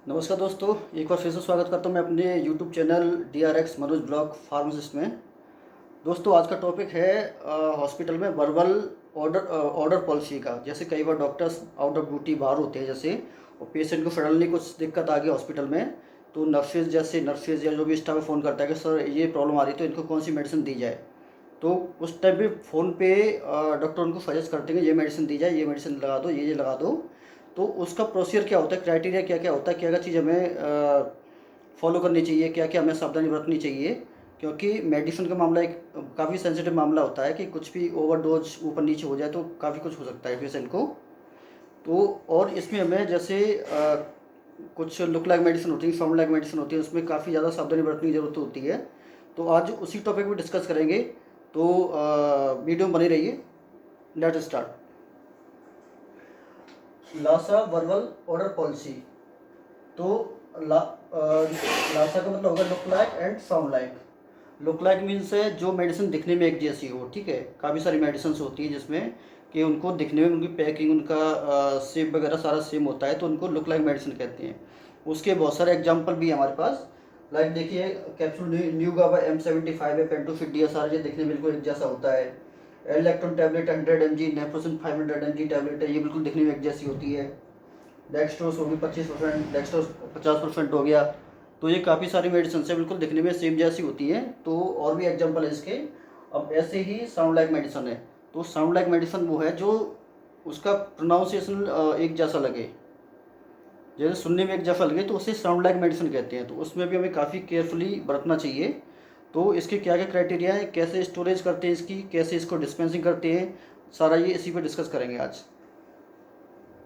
नमस्कार दोस्तों, एक बार फिर से स्वागत करता हूँ मैं अपने YouTube channel DRX Manoj blog pharmacist में। दोस्तों, आज का टॉपिक है हॉस्पिटल में वर्बल ऑर्डर पॉलिसी का। जैसे कई बार डॉक्टर्स आउट ऑफ ड्यूटी बाहर होते हैं जैसे, और पेशेंट को सडनली कुछ दिक्कत आ गई हॉस्पिटल में, तो नर्सेज या जो भी स्टाफ फ़ोन करता है कि सर ये प्रॉब्लम आ रही है, तो इनको कौन सी मेडिसिन दी जाए। तो उस टाइम पे फ़ोन पे डॉक्टर उनको सजेस्ट करते हैं कि ये मेडिसिन दी जाए, ये मेडिसिन लगा दो, ये लगा दो। तो उसका प्रोसीजर क्या होता है, क्राइटेरिया क्या क्या होता है, क्या क्या चीज़ हमें फॉलो करनी चाहिए, क्या क्या हमें सावधानी बरतनी चाहिए। क्योंकि मेडिसिन का मामला एक काफ़ी सेंसिटिव मामला होता है कि कुछ भी ओवरडोज ऊपर नीचे हो जाए तो काफ़ी कुछ हो सकता है पेशेंट को। तो और इसमें हमें जैसे कुछ लुक लाइक मेडिसिन होती है, साउंड लाइक मेडिसिन होती है, उसमें काफ़ी ज़्यादा सावधानी बरतने की ज़रूरत होती है। तो आज उसी टॉपिक पर डिस्कस करेंगे। तो वीडियो में बने रहिए। Let start. LASA verbal order policy. तो लासा का मतलब होगा look like and sound like. Look like means है जो मेडिसिन दिखने में एक जैसी हो, ठीक है। काफ़ी सारी मेडिसिन होती है जिसमें कि उनको दिखने में उनकी पैकिंग, उनका शेप वगैरह सारा सेम होता है, तो उनको लुक लाइक मेडिसिन कहते हैं। उसके बहुत सारे एग्जांपल भी है हमारे पास। लाइक देखिए, कैप्सूल न्यू गाबा M75 है, पेंटोफिट DSR, ये दिखने में बिल्कुल एक जैसा होता है। Electron tablet 100 mg, नेफ्रोसिन 500 mg tablet है, ये बिल्कुल दिखने में एक जैसी होती है। डेक्सट्रोस होगी 25%, डेक्सट्रोस 50% हो गया। तो ये काफ़ी सारी मेडिसिन है, बिल्कुल दिखने में सेम जैसी होती हैं। तो और भी एग्जांपल है इसके। अब ऐसे ही साउंड लाइक मेडिसिन है। तो साउंड लाइक मेडिसिन वो है जो उसका प्रोनाउंसिएशन एक जैसा लगे, जैसे सुनने में एक जैसा लगे, तो उसे साउंड लाइक मेडिसिन कहते हैं। तो उसमें भी हमें काफ़ी केयरफुली बरतना चाहिए। तो इसके क्या क्या क्राइटेरिया है, कैसे स्टोरेज करते हैं इसकी, कैसे इसको डिस्पेंसिंग करते हैं, सारा ये इसी पे डिस्कस करेंगे आज।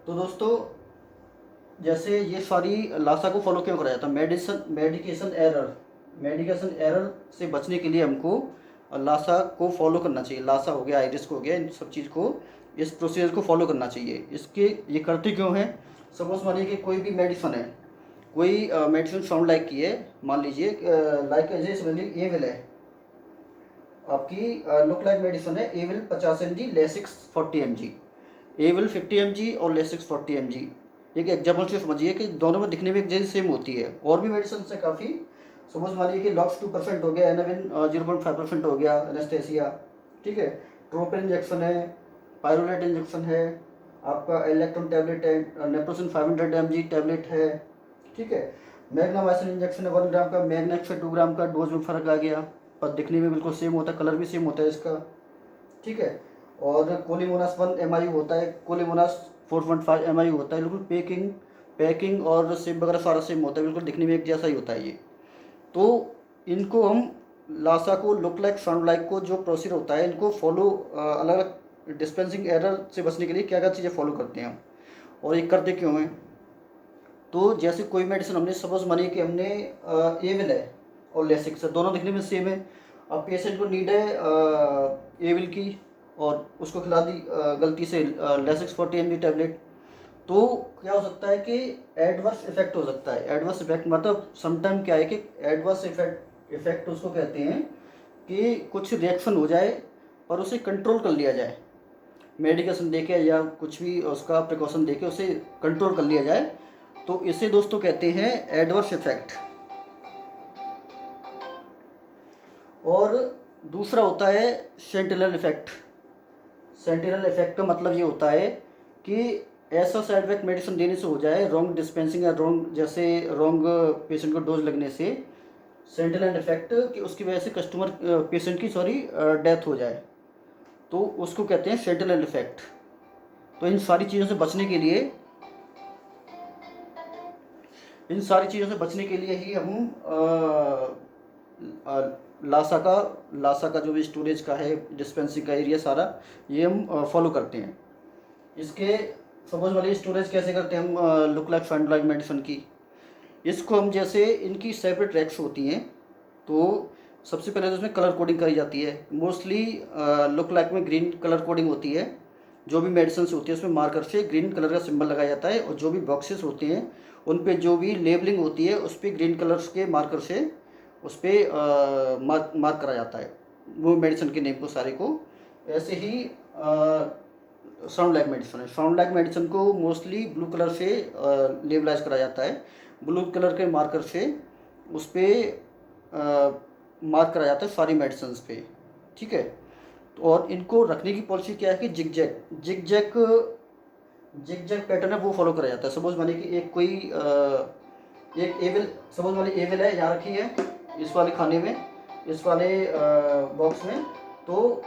तो दोस्तों, जैसे ये सारी लासा को फॉलो क्यों करा जाता है, मेडिकेशन एरर से बचने के लिए हमको लासा को फॉलो करना चाहिए। लासा हो गया, आइरिस हो गया, इन सब चीज़ को, इस प्रोसीजर को फॉलो करना चाहिए। इसके ये करते क्यों है, सपोज मानिए कि कोई भी मेडिसिन है, कोई मेडिसिन साउंड लाइक की है, मान लीजिए लाइक जैसे समझिए एविल है आपकी, लुक लाइक मेडिसिन है Avil 50 mg, Lasix 40 mg। Avil 50 mg और लेसिक्स 40 mg। एक एग्जाम्पल से समझिए कि दोनों में दिखने में एक जैसी सेम होती है। और भी मेडिसिन से काफ़ी, सपोज मानिए कि लॉक्स 2% हो गया, एनाविन 0.5% हो गया, एनेस्थेसिया, ठीक है। ट्रोपिन इंजेक्शन है, पायरोलेट इंजेक्शन है, आपका इलेक्ट्रॉन टैबलेट है, नेप्रोसिन 500 mg टैबलेट है, ठीक है। मैग्नामाइसिन इंजेक्शन है 1 ग्राम का, मैग्नेक्स से 2 ग्राम का, डोज में फ़र्क आ गया, पर दिखने में बिल्कुल सेम होता है, कलर भी सेम होता है इसका, ठीक है। और कोलिमोनास 1 mIU होता है, कोलिमोनास 4.5 mIU होता है। बिल्कुल पैकिंग और सेम वगैरह सारा सेम होता है, बिल्कुल दिखने में एक जैसा ही होता है ये। तो इनको हम लासा को, लुक लाइक, साउंड लाइक को जो प्रोसीजर होता है, इनको फॉलो अलग अलग डिस्पेंसिंग एरर से बचने के लिए क्या क्या चीज़ें फॉलो करते हैं हम, और ये करते क्यों हैं। तो जैसे कोई मेडिसिन हमने, सपोज मानिए कि हमने एविल है और लेसिक्स है, दोनों दिखने में सेम है। अब पेशेंट को नीड है एविल की, और उसको खिला दी गलती से लेसिक्स 40 mg टैबलेट। तो क्या हो सकता है कि एडवर्स इफेक्ट हो सकता है। एडवर्स इफेक्ट मतलब समटाइम क्या है कि एडवर्स इफेक्ट उसको कहते हैं कि कुछ रिएक्शन हो जाए और उसे कंट्रोल कर लिया जाए, मेडिकेशन देके या कुछ भी उसका प्रिकॉशन देके उसे कंट्रोल कर लिया जाए। तो इसे दोस्तों कहते हैं एडवर्स इफेक्ट। और दूसरा होता है सेंटिनल इफेक्ट। सेंटिनल इफेक्ट का मतलब ये होता है कि ऐसा साइड इफेक्ट मेडिसिन देने से हो जाए, रॉन्ग डिस्पेंसिंग या रॉन्ग पेशेंट को डोज लगने से सेंटिनल इफेक्ट, कि उसकी वजह से पेशेंट की डेथ हो जाए, तो उसको कहते हैं सेंटिनल इफेक्ट। तो इन सारी चीज़ों से बचने के लिए ही हम लासा का जो भी स्टोरेज का है, डिस्पेंसिंग का एरिया सारा, ये हम फॉलो करते हैं। इसके सपोज वाली स्टोरेज कैसे करते हैं हम, look like, sound like medicine की। इसको हम जैसे, इनकी सेपरेट रैक्स होती हैं, तो सबसे पहले तो उसमें कलर कोडिंग करी जाती है। मोस्टली लुक लाइक में ग्रीन कलर कोडिंग होती है। जो भी मेडिसिन होती है उसमें मार्कर से ग्रीन कलर का सिंबल लगाया जाता है, और जो भी बॉक्सेस होते हैं उन पे जो भी लेबलिंग होती है उस पर ग्रीन कलर्स के मार्कर से उस पर मार्क करा जाता है वो मेडिसिन के नेम को, सारे को। ऐसे ही साउंड लाइक मेडिसिन है। साउंड लाइक मेडिसिन को मोस्टली ब्लू कलर से लेबलाइज करा जाता है। ब्लू कलर के मार्कर से उस पर मार्क करा जाता है सारी मेडिसिन पे, ठीक है। और इनको रखने की पॉलिसी क्या है कि जिग जैग पैटर्न है वो फॉलो करा जाता है। सपोज मानिए कि एक एविल, सपोज मानिए एविल है यहाँ रखी है इस वाले खाने में, इस वाले बॉक्स में, तो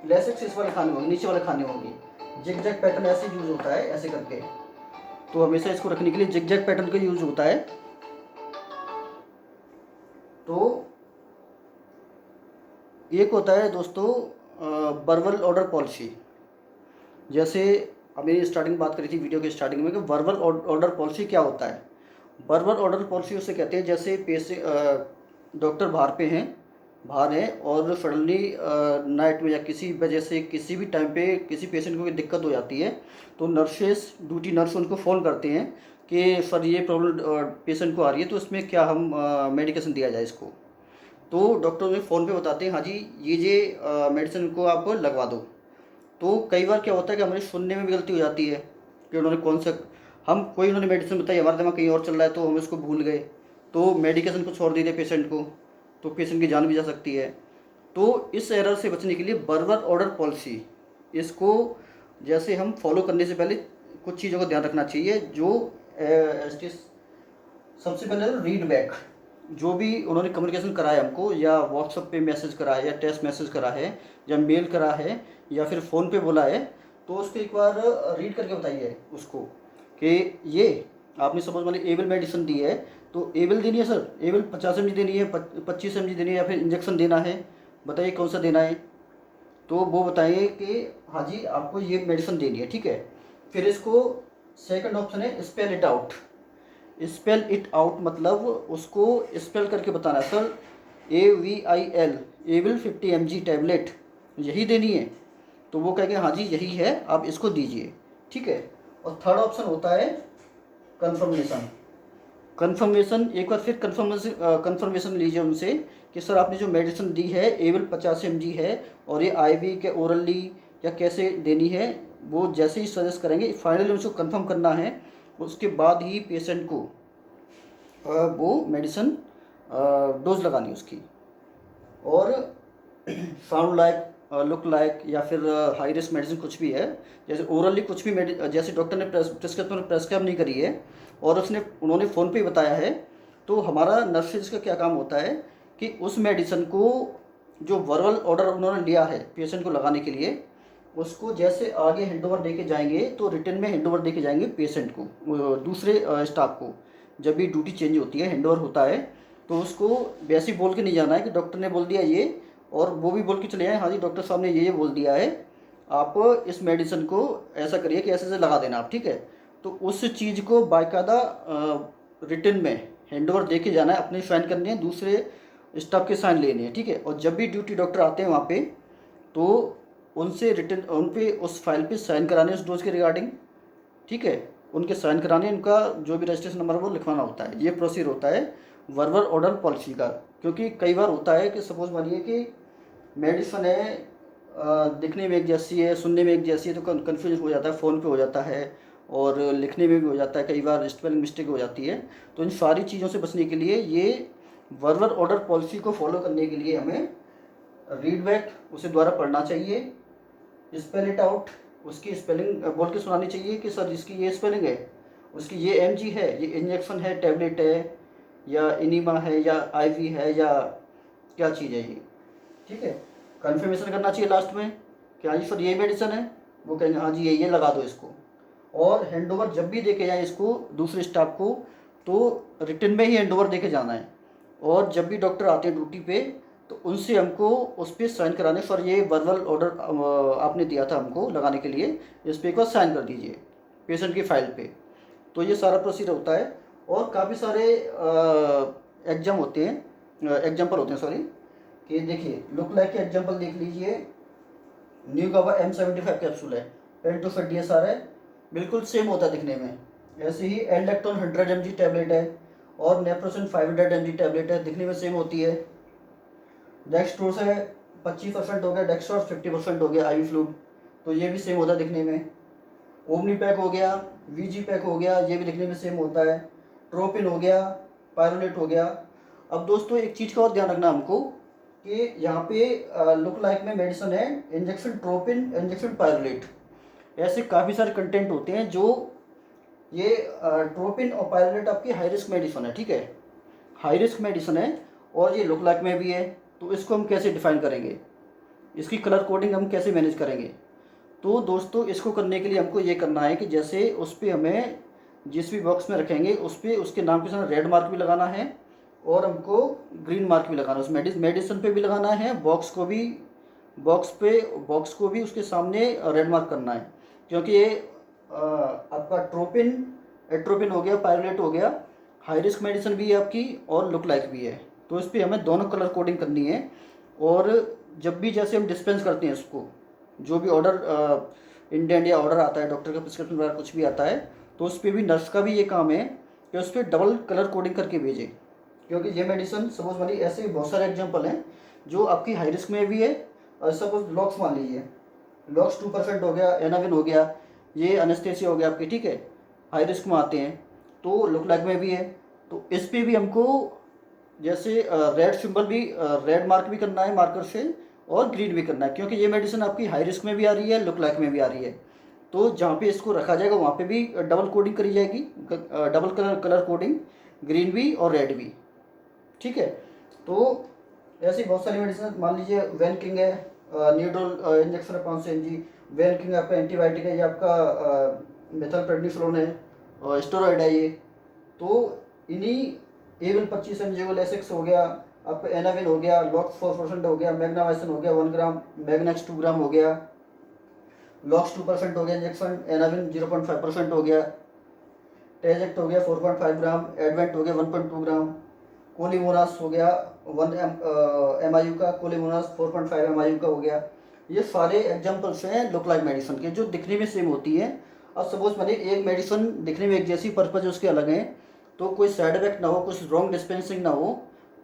लेसिक्स इस वाले खाने होंगे, नीचे वाले खाने होंगी। जिग जैग पैटर्न ऐसे यूज होता है, ऐसे करके। तो हमेशा इसको रखने के लिए जिग जैग पैटर्न का यूज होता है। तो एक होता है दोस्तों वर्बल ऑर्डर पॉलिसी। जैसे अभी स्टार्टिंग बात करी थी वीडियो के स्टार्टिंग में कि वर्बल ऑर्डर पॉलिसी क्या होता है। वर्बल ऑर्डर पॉलिसी उसे कहते हैं जैसे डॉक्टर बाहर हैं और सडनली नाइट में या किसी वजह से किसी भी टाइम पे किसी पेशेंट को कोई दिक्कत हो जाती है, तो ड्यूटी नर्स उनको फ़ोन करते हैं कि सर ये प्रॉब्लम पेशेंट को आ रही है, तो इसमें क्या हम मेडिकेशन दिया जाए इसको। तो डॉक्टर उन्हें फ़ोन पे बताते हैं हाँ जी ये मेडिसिन को आप लगवा दो। तो कई बार क्या होता है कि हमें सुनने में भी गलती हो जाती है कि उन्होंने मेडिसिन बताई, हमारा दिमाग कहीं और चल रहा है, तो हम इसको भूल गए, तो मेडिकेशन कुछ और दे दिया पेशेंट को, तो पेशेंट की जान भी जा सकती है। तो इस एरर से बचने के लिए वर्बल ऑर्डर पॉलिसी, इसको जैसे हम फॉलो करने से पहले कुछ चीज़ों का ध्यान रखना चाहिए। जो सबसे पहले रीड बैक, जो भी उन्होंने कम्युनिकेशन करा है हमको, या व्हाट्सएप पे मैसेज करा है, या टेक्स्ट मैसेज करा है, या मेल करा है, या फिर फ़ोन पे बोला है, तो उसको एक बार रीड करके बताइए उसको कि ये आपने सपोज वाली एबल मेडिसिन दी है, तो एबल देनी है सर, एबल 50 mg देनी है, 25 mg देनी है, या फिर इंजेक्शन देना है, बताइए कौन सा देना है। तो वो बताइए कि हाँ जी आपको ये मेडिसिन देनी है, ठीक है। फिर इसको सेकंड ऑप्शन है spell it out. Spell it out मतलब उसको स्पेल करके बताना है, sir AVIL Avil 50 mg tablet यही देनी है, तो वो कहेंगे हाँ जी यही है, आप इसको दीजिए, ठीक है। और थर्ड ऑप्शन होता है कन्फर्मेशन। एक बार फिर कन्फर्मेशन लीजिए उनसे कि सर आपने जो मेडिसिन दी है एविल 50 mg है, और ये IV के ओरली या कैसे देनी है, वो जैसे ही सजेस्ट करेंगे फाइनली उसको कंफर्म करना है, उसके बाद ही पेशेंट को वो मेडिसिन डोज लगानी है उसकी। और साउंड लाइक, लुक लाइक, या फिर हाई रिस्क मेडिसिन कुछ भी है, जैसे ओरली कुछ भी जैसे डॉक्टर ने प्रेस्क्राइब नहीं करी है और उन्होंने फ़ोन पे ही बताया है, तो हमारा नर्सेज का क्या काम होता है कि उस मेडिसिन को जो वर्बल ऑर्डर उन्होंने लिया है पेशेंट को लगाने के लिए, उसको जैसे आगे हैंडओवर दे के जाएंगे, तो रिटर्न में हैंडओवर दे के जाएंगे पेशेंट को, दूसरे स्टाफ को। जब भी ड्यूटी चेंज होती है, हैंडओवर होता है, तो उसको वैसे ही बोल के नहीं जाना है कि डॉक्टर ने बोल दिया ये, और वो भी बोल के चले जाएँ हाँ जी डॉक्टर साहब ने ये बोल दिया है, आप इस मेडिसिन को ऐसा करिए कि ऐसे लगा देना आप, ठीक है। तो उस चीज़ को बाकायदा रिटर्न में हैंडओवर दे के जाना है, अपने साइन करने हैं, दूसरे स्टाफ के साइन लेने हैं, ठीक है। और जब भी ड्यूटी डॉक्टर आते हैं वहाँ पे, तो उनसे रिटर्न उन पे उस फाइल पे साइन कराने उस डोज के रिगार्डिंग, ठीक है, उनके साइन कराने, उनका जो भी रजिस्ट्रेशन नंबर वो लिखवाना होता है। ये प्रोसीजर होता है वर्बल ऑर्डर पॉलिसी का। क्योंकि कई बार होता है कि सपोज मानिए कि मेडिसिन है दिखने में एक जैसी है, सुनने में एक जैसी है, तो कन्फ्यूजन हो जाता है, फ़ोन पे हो जाता है, और लिखने में भी हो जाता है, कई बार स्पेलिंग मिस्टेक हो जाती है। तो इन सारी चीज़ों से बचने के लिए ये वर्बल ऑर्डर पॉलिसी को फॉलो करने के लिए हमें रीड बैक उसे द्वारा पढ़ना चाहिए, स्पेल इट आउट, उसकी स्पेलिंग बोल के सुनानी चाहिए कि सर इसकी ये स्पेलिंग है, उसकी ये MG है, ये इंजेक्शन है, टैबलेट है, या इनिमा है, या IV है, या क्या चीज़ है ये, ठीक है। कन्फर्मेशन करना चाहिए लास्ट में कि हाँ जी सर ये मेडिसिन है, वो कहेंगे हाँ जी ये लगा दो इसको। और हैंडओवर जब भी देके जाए इसको दूसरे स्टाफ को, तो रिटर्न में ही हैंडओवर देके जाना है। और जब भी डॉक्टर आते हैं ड्यूटी पे, तो उनसे हमको उस पर साइन कराने, सर ये वर्बल ऑर्डर आपने दिया था हमको लगाने के लिए, इस पर एक बार साइन कर दीजिए पेशेंट की फाइल पे। तो ये सारा प्रोसीजर होता है। और काफ़ी सारे एग्जाम्पल होते हैं सॉरी, कि देखिए लुक लाइक के एग्जाम्पल देख लीजिए। न्यू गावा M75 कैप्सूल है, पेंटोफेट DSR है, बिल्कुल सेम होता है दिखने में। ऐसे ही एल्डेक्टोन 100 mg टैबलेट है, और नेप्रोसन 500 mg टैबलेट है, दिखने में सेम होती है। डेक्सट्रोस है 25% हो गया, डेक्सट्रोस 50% हो गया, IV फ्लूइड, तो ये भी सेम होता है दिखने में। ओमनी पैक हो गया, VG पैक हो गया, ये भी दिखने में सेम होता है। ट्रोपिन हो गया, पायरोलेट हो गया। अब दोस्तों एक चीज़ का और ध्यान रखना हमको कि यहाँ पे लुक लाइक में मेडिसिन है इंजेक्शन ट्रोपिन, इंजेक्शन पायरोलेट, ऐसे काफ़ी सारे कंटेंट होते हैं जो ये ट्रोपिन और पायरोलेट आपकी हाई रिस्क मेडिसिन है, ठीक है, हाई रिस्क मेडिसिन है और ये लुक लाइक में भी है। तो इसको हम कैसे डिफाइन करेंगे, इसकी कलर कोडिंग हम कैसे मैनेज करेंगे? तो दोस्तों इसको करने के लिए हमको ये करना है कि जैसे उस पर हमें जिस भी बॉक्स में रखेंगे उस पर उसके नाम के साथ रेड मार्क भी लगाना है और हमको ग्रीन मार्क भी लगाना है, उस मेडिसिन पे भी लगाना है, बॉक्स को भी उसके सामने रेड मार्क करना है, क्योंकि ये आपका ट्रोपिन, एट्रोपिन हो गया, पायरोलेट हो गया, हाई रिस्क मेडिसिन भी है आपकी और लुक लाइक भी है। तो इस पर हमें दोनों कलर कोडिंग करनी है। और जब भी जैसे हम डिस्पेंस करते हैं इसको, जो भी ऑर्डर इंडियन या ऑर्डर आता है, डॉक्टर का प्रिस्क्रिप्शन वगैरह कुछ भी आता है, तो उस पर भी नर्स का भी ये काम है कि उस पर डबल कलर कोडिंग करके भेजें, क्योंकि ये मेडिसिन सपोज वाली ऐसे बहुत सारे एग्जांपल हैं जो आपकी हाई रिस्क में भी है। सपोज लॉक्स मान लीजिए, लॉक्स 2% हो गया, एनाविन हो गया, ये अनेस्थेसिया हो गया आपकी, ठीक है, हाई रिस्क में आते हैं। तो लुक लाइक में भी है, तो इस पर भी हमको जैसे रेड सिंबल भी, रेड मार्क भी करना है मार्कर से और ग्रीन भी करना है, क्योंकि ये मेडिसिन आपकी हाई रिस्क में भी आ रही है, लुक लाइक में भी आ रही है। तो जहाँ पे इसको रखा जाएगा वहाँ पे भी डबल कोडिंग करी जाएगी, डबल कलर कोडिंग, ग्रीन भी और रेड भी, ठीक है। तो ऐसी बहुत सारी मेडिसिन, मान लीजिए वैनकिंग है, न्यूड्रोल इंजेक्शन है 500 mg, वैनकिंग आपका एंटीबायोटिक है, ये आपका मेथाल्प्रेडनिसोलोन है और स्टेरॉइड है ये। तो इन्हीं एविल 25 mg, लेसिक्स हो गया, आपका एनाविन हो गया, लॉक्स 4% हो गया, मैग्नामाइसिन हो गया 1 ग्राम, मैग्नेक्स 2 ग्राम हो गया, लॉक्स 2% हो गया इंजेक्शन, एनाविन 0.5% हो गया, टेजेक्ट हो गया 4.5 ग्राम, एडवेंट हो गया 1.2 ग्राम, कोलिमोनास हो गया 1 MIU का, कोलिमोनास 4.5 MIU का हो गया। ये सारे एग्जाम्पल्स हैं लुक लाइक मेडिसिन के, जो दिखने में सेम होती है। अब सपोज मैंने एक मेडिसिन दिखने में एक जैसी, पर्पज उसके अलग हैं, तो कोई साइड इफेक्ट ना हो, कुछ रॉन्ग डिस्पेंसिंग ना हो,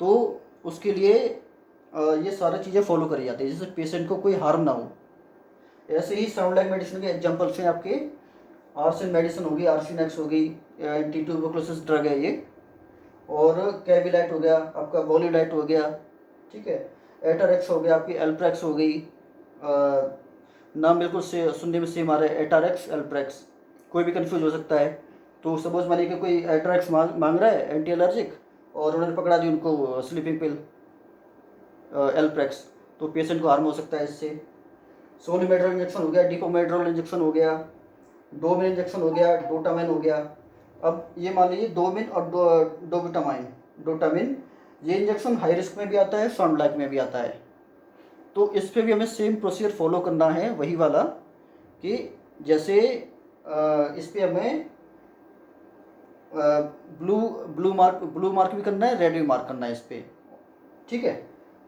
तो उसके लिए ये सारी चीज़ें फॉलो करी जाती है, जिससे पेशेंट को कोई हार्म ना हो। ऐसे ही साउंड लाइक मेडिसिन के एग्जाम्पल्स हैं आपके, आर्सिन मेडिसिन होगी, आर्सिनेक्स होगी, एंटी ट्यूबरकुलोसिस ड्रग है ये, और कैविलाइट हो गया आपका, वोलिडाइट हो गया, ठीक है, एटारेक्स हो गया आपकी, एल्प्रेक्स हो गई, नाम बिल्कुल से सुनने में सेम आ रहा है, एटारेक्स एल्प्रेक्स, कोई भी कंफ्यूज हो सकता है। तो सपोज मानिए कि कोई एटारेक्स मांग रहा है एंटी एलर्जिक, और उन्होंने पकड़ा दी उनको स्लीपिंग पिल एल्प्रेक्स, तो पेशेंट को हार्म हो सकता है इससे। सोनिमेड्रोल इंजेक्शन हो गया, डिपोमेड्रोल इंजेक्शन हो गया, डोमिन इंजेक्शन हो गया, डोटामाइन हो गया। अब ये मान लीजिए डोमिन और डोटामिन, ये इंजेक्शन हाई रिस्क में भी आता है, साउंड लाइक में भी आता है। तो इस पे भी हमें सेम प्रोसीजर फॉलो करना है, वही वाला, कि जैसे इस पे हमें ब्लू मार्क भी करना है, रेड भी मार्क करना है इस पे, ठीक है।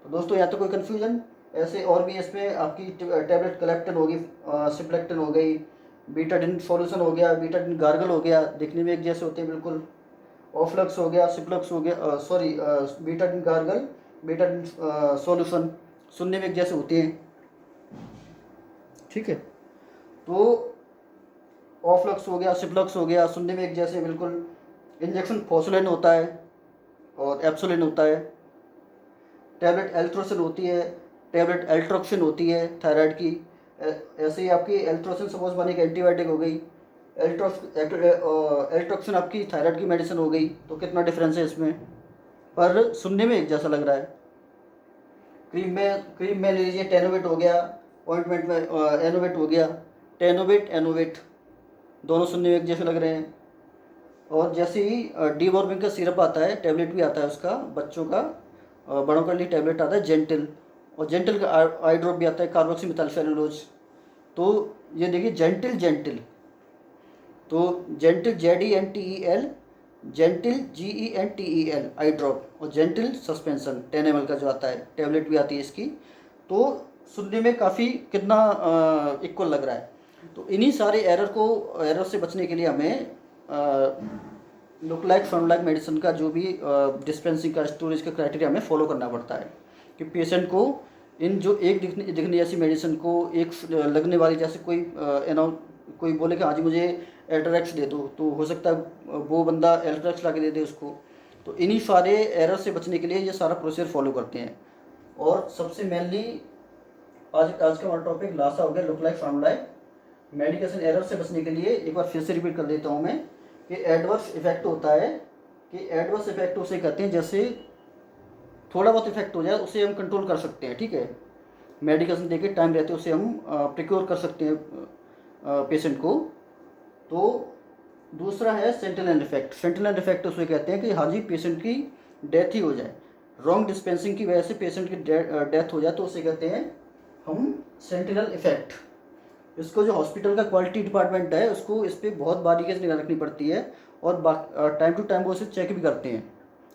तो दोस्तों यहाँ तो कोई कन्फ्यूजन, ऐसे और भी इसमें आपकी टैबलेट कलेक्टन होगी, सिप्लेक्टन हो गई, बीटाडिन सॉल्यूशन हो गया, बीटाडिन गार्गल हो गया, दिखने में एक जैसे होते हैं बिल्कुल, ओफ्लक्स हो गया, सिप्लक्स हो गया, sorry Betadine gargle, Betadine solution, सुनने में एक जैसे होते हैं, ठीक है। तो ओफ्लक्स हो गया, सिप्लक्स हो गया, सुनने में एक जैसे बिल्कुल। इंजेक्शन फोसुलिन होता है और एप्सोलिन होता है, टैबलेट एल्ट्रोसिन होती है, टैबलेट एल्ट्रोक्सिन होती है थायराइड की। ऐसे ही आपकी एल्ट्रोसिन सपोज मानिए कि एंटीबायोटिक हो गई, एल्ट्रोक्सिन आपकी थायराइड की मेडिसिन हो गई। तो कितना डिफरेंस है इसमें, पर सुनने में एक जैसा लग रहा है। क्रीम में ले लीजिए, टेनोवेट हो गया, ऑइंटमेंट में एनोवेट हो गया, एनोवेट, दोनों सुनने में एक जैसे लग रहे हैं। और जैसे ही डीवॉर्मिंग का सिरप आता है, टैबलेट भी आता है उसका, बच्चों का, बड़ों के लिए टैबलेट आता है जेंटिल, और जेंटिल का आई ड्रॉप भी आता है, कार्बोक्सीमेथाइलसेलुलोज। तो ये देखिए जेंटिल, तो जेंटिल JENTEL, जेंटिल GENTEL आई ड्रॉप, और जेंटिल सस्पेंशन 10 ml का जो आता है, टैबलेट भी आती है इसकी। तो सुनने में काफ़ी कितना इक्वल लग रहा है। तो इन्हीं सारे एरर से बचने के लिए हमें look like sound like medicine का जो भी डिस्पेंसिंग का, स्टोरेज का क्राइटेरिया हमें फॉलो करना पड़ता है, कि पेशेंट को इन जो एक दिखने जैसी मेडिसिन को एक लगने वाली जैसे कोई कोई बोले कि हाँ जी मुझे एल्ट्राक्स दे दो, तो हो सकता है वो बंदा एल्ट्राक्स ला के दे दे उसको। तो इन्हीं सारे एरर से बचने के लिए ये सारा प्रोसीजर फॉलो करते हैं। और सबसे मेनली आज आज का हमारा टॉपिक लासा हो गया, look like sound like. Medication error से बचने के लिए एक बार फिर से रिपीट कर देता हूँ मैं कि एडवर्स इफेक्ट होता है, कि एडवर्स इफेक्ट उसे कहते हैं जैसे थोड़ा बहुत इफेक्ट हो जाए उसे हम कंट्रोल कर सकते हैं, ठीक है। मेडिकेशन देके टाइम रहते उसे हम प्रिक्योर कर सकते हैं पेशेंट को। तो दूसरा है सेंटिनल इफेक्ट। सेंटिनल इफेक्ट उसे कहते हैं कि हाँ जी पेशेंट की डेथ ही हो जाए, रॉन्ग डिस्पेंसिंग की वजह से पेशेंट की डेथ हो जाए, तो उसे कहते हैं हम सेंटिनल इफेक्ट। इसको जो हॉस्पिटल का क्वालिटी डिपार्टमेंट है उसको इस पर बहुत बारीकी से निगाह रखनी पड़ती है, और टाइम टू टाइम वो इसे चेक भी करते हैं,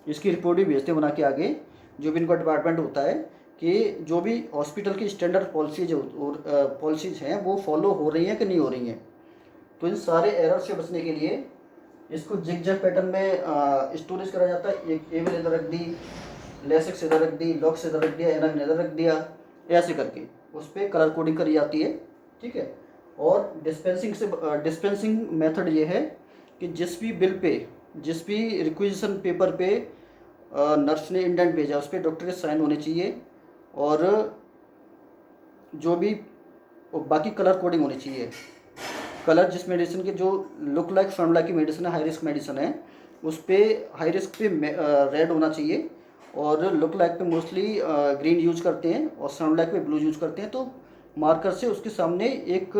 इसकी रिपोर्ट भी भेजते हैं बना के आगे, जो भी इनका डिपार्टमेंट होता है, कि जो भी हॉस्पिटल की स्टैंडर्ड पॉलिसीज और पॉलिसीज हैं वो फॉलो हो रही हैं कि नहीं हो रही हैं। तो इन सारे एरर से बचने के लिए इसको जिग जैग पैटर्न में स्टोरेज करा जाता है। एक एवल इधर रख दी, लेसिक्स इधर रख दी, लॉक्स इधर रख दिया, एनम इधर रख दिया, ऐसे करके उस पर कलर कोडिंग करी जाती है, ठीक है। और डिस्पेंसिंग मेथड ये है कि जिस भी बिल पे, जिस भी रिक्विजिशन पेपर पे नर्स ने इंडेंट भेजा उस पर डॉक्टर के साइन होने चाहिए, और जो भी बाकी कलर कोडिंग होनी चाहिए। कलर जिस मेडिसिन के जो लुक लाइक साउंड लाइक की मेडिसिन है, हाई रिस्क मेडिसिन है, उस पर हाई रिस्क पे रेड होना चाहिए, और लुक लाइक पे मोस्टली ग्रीन यूज करते हैं, और साउंड लाइक पे ब्लू यूज करते हैं। तो मार्कर से उसके सामने एक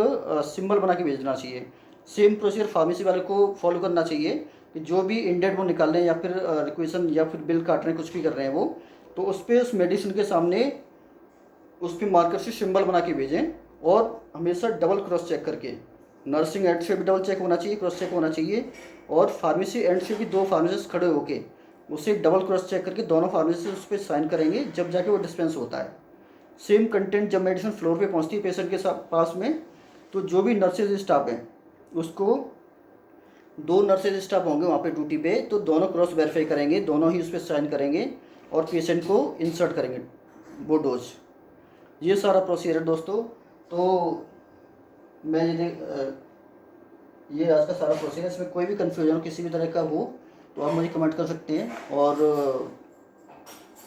सिंबल बना के भेजना चाहिए। सेम प्रोसीजर फार्मेसी वाले को फॉलो करना चाहिए कि जो भी इंडेंट वो निकाल रहे हैं या फिर रिक्वेशन या फिर बिल काट रहे हैं, कुछ भी कर रहे हैं वो, तो उस पर उस मेडिसिन के सामने उस पर मार्कर से सिंबल बना के भेजें, और हमेशा डबल क्रॉस चेक करके, नर्सिंग एंड से भी डबल चेक होना चाहिए, क्रॉस चेक होना चाहिए, और फार्मेसी एंड से भी दो फार्मेसिस्ट खड़े होके उसे डबल क्रॉस चेक करके दोनों फार्मेसिस्ट उस पर साइन करेंगे, जब जाके वो डिस्पेंस होता है। सेम कंटेंट जब मेडिसिन फ्लोर पे पहुंचती है पेशेंट के पास में, तो जो भी नर्सेज स्टाफ हैं उसको, दो नर्सेज स्टाफ होंगे वहाँ पे ड्यूटी पे, तो दोनों क्रॉस वेरीफाई करेंगे, दोनों ही उस पर साइन करेंगे, और पेशेंट को इंसर्ट करेंगे वो डोज। ये सारा प्रोसीजर है दोस्तों। तो मैं ये आज का सारा प्रोसीजर, इसमें कोई भी कन्फ्यूजन हो किसी भी तरह का हो तो आप मुझे कमेंट कर सकते हैं, और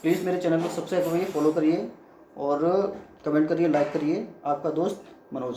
प्लीज़ मेरे चैनल को सब्सक्राइब करिए, फॉलो करिए, और कमेंट करिए, लाइक करिए। आपका दोस्त मनोज।